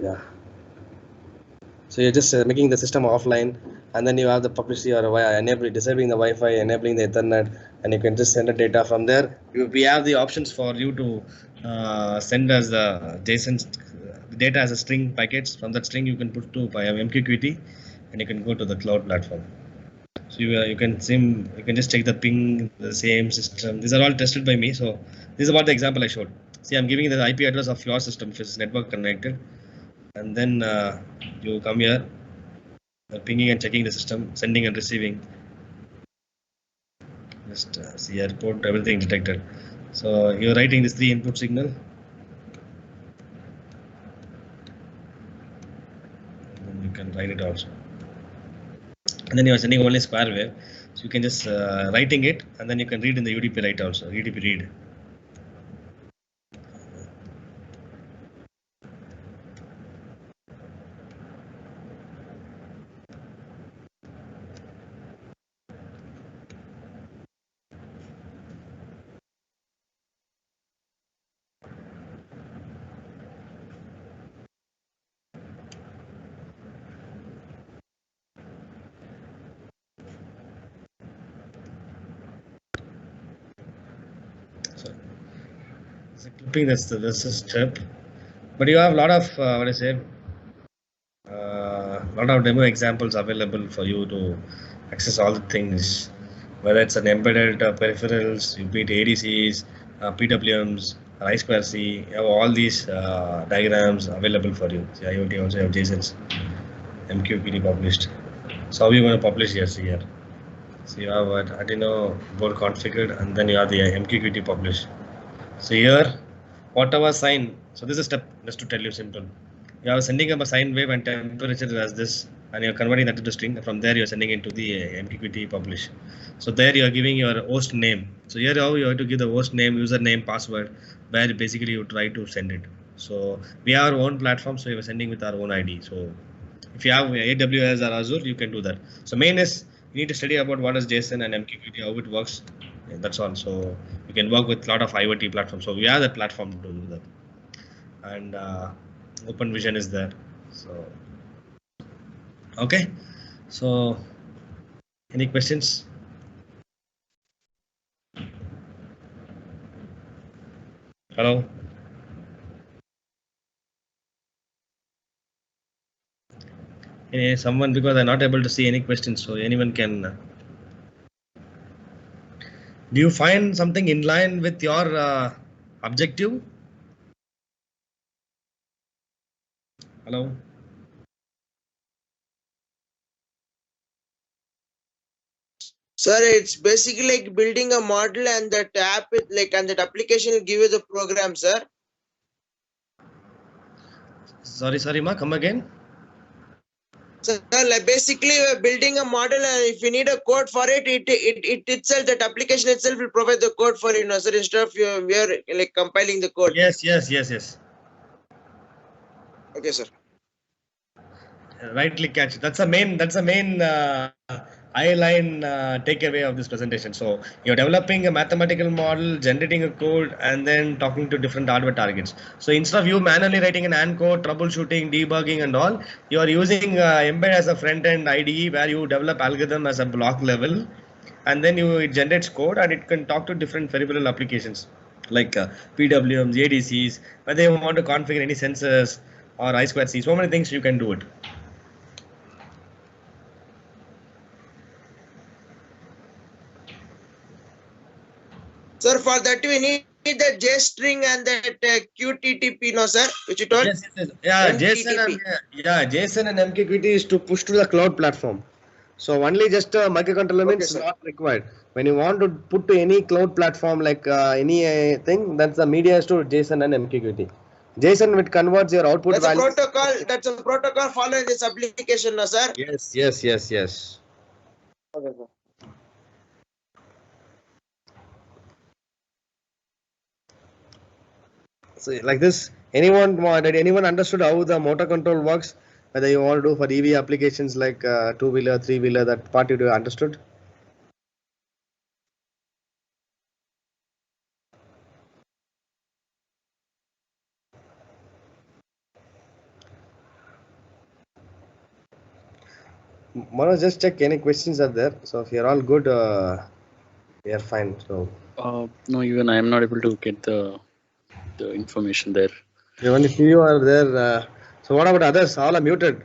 yeah. So you're just making the system offline, and then you have the publicity or disabling the Wi-Fi, enabling the Ethernet, and you can just send the data from there. We have the options for you to send us the JSON data as a string packets. From that string, you can put to MQTT, and you can go to the cloud platform. So you can just check the ping, the same system. These are all tested by me. So this is about the example I showed. See, I'm giving the IP address of your system if it's network connected, and then you come here, pinging and checking the system, sending and receiving. Just see airport, everything detected. So you're writing this 3 input signal. And then you can write it also. And then you are sending only square wave. So you can just writing it, and then you can read in the UDP write also, UDP read. So clipping, this is step, but you have a lot of lot of demo examples available for you to access all the things, whether it's an embedded peripherals, you beat ADCs, PWMs, I2C, you have all these diagrams available for you. See, IoT also have JSONs, MQTT published. So how are you going to publish here? See here. So you have Arduino board configured, and then you have the MQTT published. So here, whatever sign, so this is a step just to tell you simple. You are sending up a sine wave and temperature as this, and you're converting that into string. From there, you're sending it to the MQTT publish. So there you are giving your host name. So here how you have to give the host name, username, password, where basically you try to send it. So we have our own platform, so we are sending with our own ID. So if you have AWS or Azure, you can do that. So main is you need to study about what is JSON and MQTT, how it works. That's all. So you can work with a lot of IoT platforms. So we have that platform to do that. And Open Vision is there. So okay. So any questions? Hello. Someone, because I'm not able to see any questions, so anyone can. Do you find something in line with your objective? Hello. Sir, it's basically like building a model, and that app, and that application will give you the program, sir. Sorry, ma, come again. So like basically we're building a model, and if you need a code for it, it itself, that application itself will provide the code for you, sir, instead of we are like compiling the code. Yes. Okay, sir. Rightly catch. That's a main. That's a main eye line takeaway of this presentation. So you're developing a mathematical model, generating a code, and then talking to different hardware targets. So instead of you manually writing an AND code, troubleshooting, debugging, and all, you are using Embed as a front end IDE where you develop algorithm as a block level, and then it generates code and it can talk to different peripheral applications like PWMs, ADCs, whether you want to configure any sensors or I2C. So many things you can do it. Sir, for that we need that JString and that QTTP, no, sir, which you told? Yes. Yeah, MQTT. JSON and MQTT is to push to the cloud platform. So only just microcontroller Okay, means sir. not required. When you want to put to any cloud platform like any thing, that's the media is to JSON and MQTT. JSON which converts your output That's a values. protocol. That's a protocol following this application, no, sir? Yes. Okay, sir. So like this, did anyone understood how the motor control works? Whether you want to do for EV applications like two-wheeler, three-wheeler, that part you understood? Manoj, just check any questions are there. So if you're all good, we are fine. So No, even I am not able to get the information there. only few are there. So what about others? All are muted.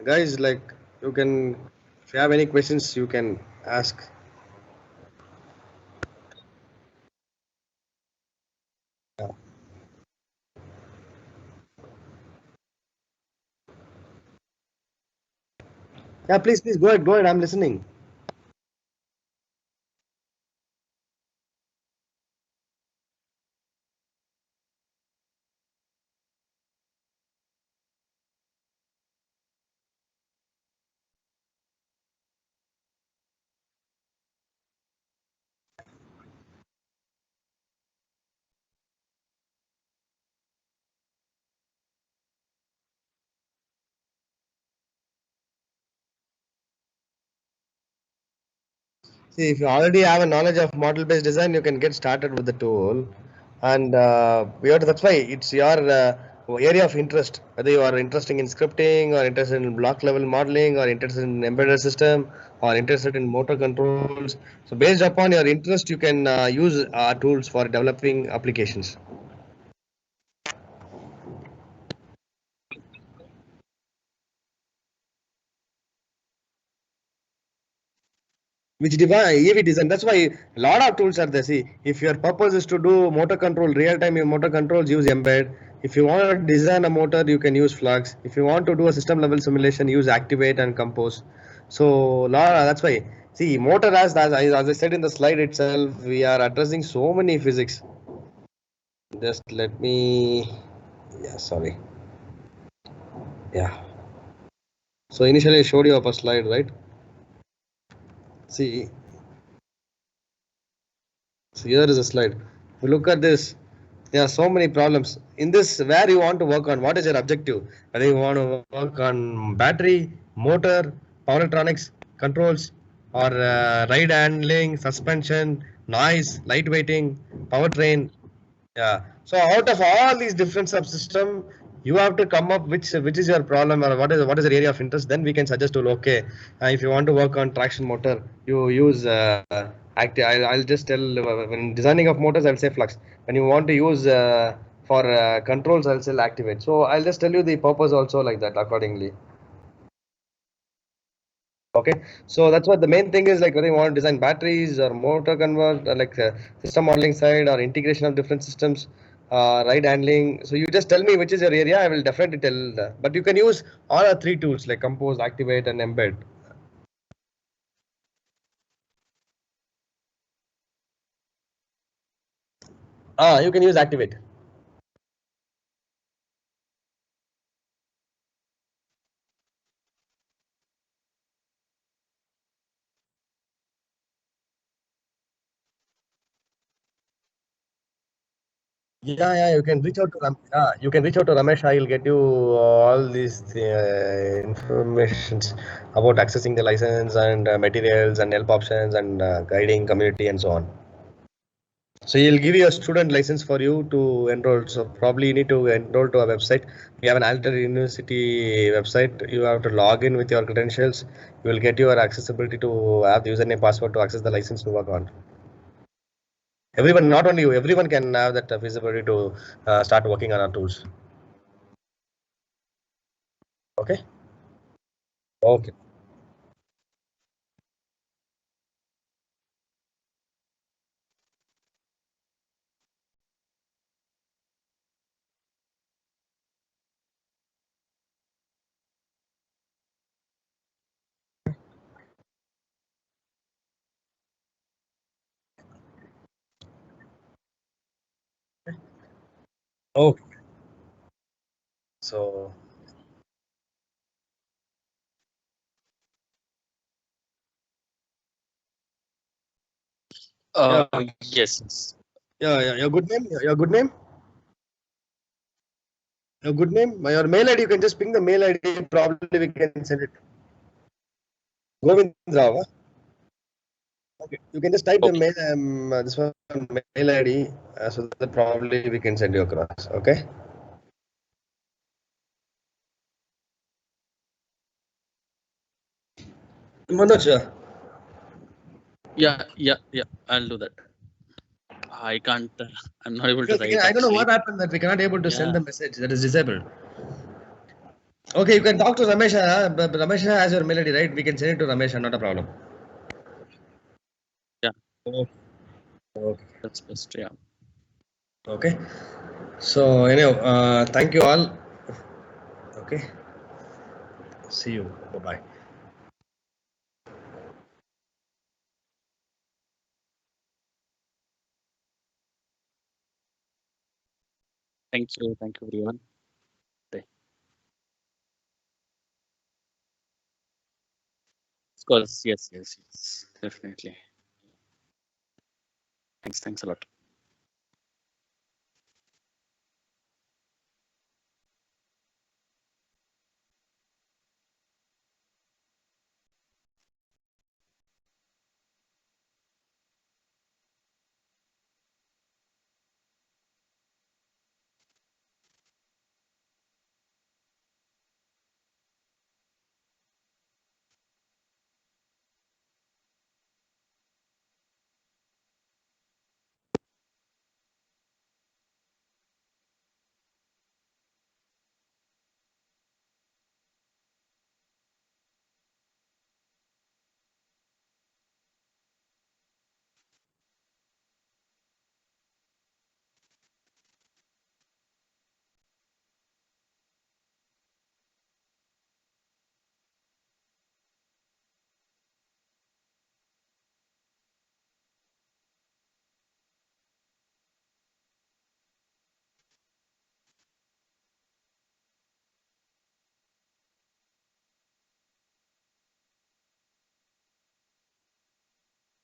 Guys, like you can, if you have any questions, you can ask. Yeah, please go ahead. Go ahead. I'm listening. See, if you already have a knowledge of model-based design, you can get started with the tool, and that's why it's your area of interest. Whether you are interested in scripting, or interested in block level modeling, or interested in embedded system, or interested in motor controls. So based upon your interest, you can use our tools for developing applications. Which device EV design. That's why a lot of tools are there. See, if your purpose is to do motor control, real time motor controls, use Embed. If you want to design a motor, you can use Flux. If you want to do a system level simulation, use Activate and Compose. So that's why. See, motor as I said in the slide itself, we are addressing so many physics. Just let me. Yeah, sorry. Yeah. So initially I showed you up a slide, right? See, so here is a slide. If you look at this, there are so many problems. In this, where you want to work on, what is your objective? Whether you want to work on battery, motor, power electronics, controls, or ride handling, suspension, noise, lightweighting, powertrain. Yeah. So out of all these different subsystem, you have to come up which is your problem or what is the area of interest. Then we can suggest to okay, if you want to work on traction motor, you use active. I'll just tell when designing of motors, I'll say flux. When you want to use for controls, I'll say activate. So I'll just tell you the purpose also like that accordingly. Okay, so that's what the main thing is like whether you want to design batteries or motor convert or like system modeling side or integration of different systems, ride handling. So you just tell me which is your area. I will definitely tell. But you can use all our three tools like Compose, Activate, and Embed. You can use Activate. Yeah, you can reach out to you can reach out to Ramesh. I'll get you all these informations about accessing the license and materials and help options and guiding community and so on. So he'll give you a student license for you to enroll. So probably you need to enroll to a website. We have an Alter University website. You have to log in with your credentials. You will get your accessibility to have the username password to access the license to work on. Everyone, not only you, everyone can have that feasibility to start working on our tools. Okay. Okay. Okay. So Uh, yeah, yes. yeah. Your good name. Your good name. Your good name. Your mail ID. You can just ping the mail ID. Probably we can send it. Govind Rao. Huh? Okay. You can just type the Okay. mail. This one mail ID. So that probably we can send you across. Okay. Manoj. Yeah. I'll do that. I can't. I'm not able to Because write I don't know what actually. happened that we cannot able to send Yeah. the message that is disabled. Okay, you can talk to Ramesh. Ramesh has your mail ID, right? We can send it to Ramesh, not a problem. Yeah. Okay. Okay. That's best. Yeah. Okay. So anyhow, thank you all. Okay. See you. Bye bye. Thank you. Thank you, everyone. Bye. Of course. Yes. Definitely. Thanks a lot.